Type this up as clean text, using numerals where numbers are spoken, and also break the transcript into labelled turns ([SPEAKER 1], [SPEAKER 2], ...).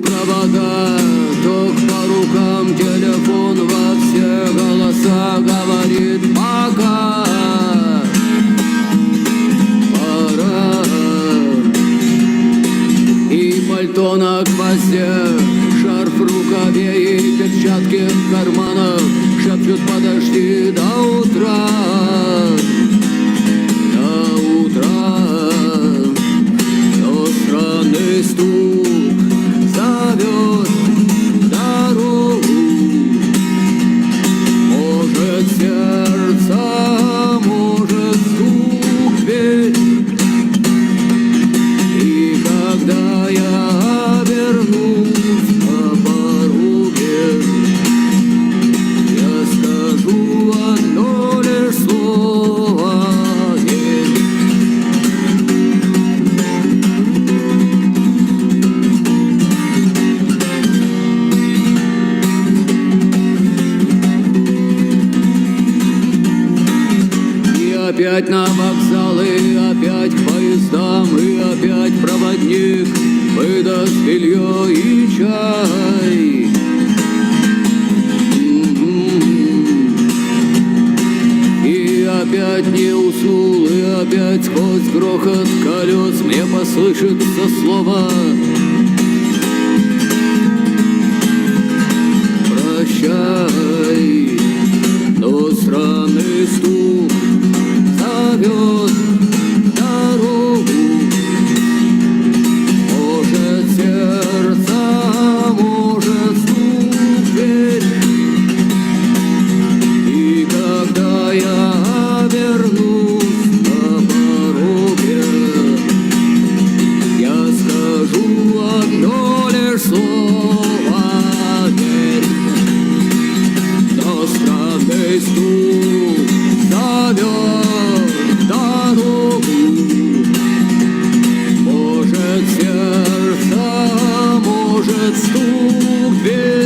[SPEAKER 1] Провода, ток по рукам, телефон во все голоса говорит пока. Пора. И пальто на гвозде, шарф в рукаве и перчатки в карманах шепчут: подожди до утра. До утра. Но странный стук зовет дорогу. Может, сердце, может, стук дверь. И когда я вернусь на пороге, я скажу одно лишь слово: нет. Опять на вокзалы, опять к поездам, и опять проводник выдаст белье и чай. И опять не уснул, и опять сквозь грохот колес мне послышится слово: прощай. Но странный стук зовет дорогу. Может, сердце, может, стук дверь. И когда я вернусь на пороге, я скажу одно лишь слово: верь. Но странный стук зовет дорогу. Может, сердце, может, стук дверь.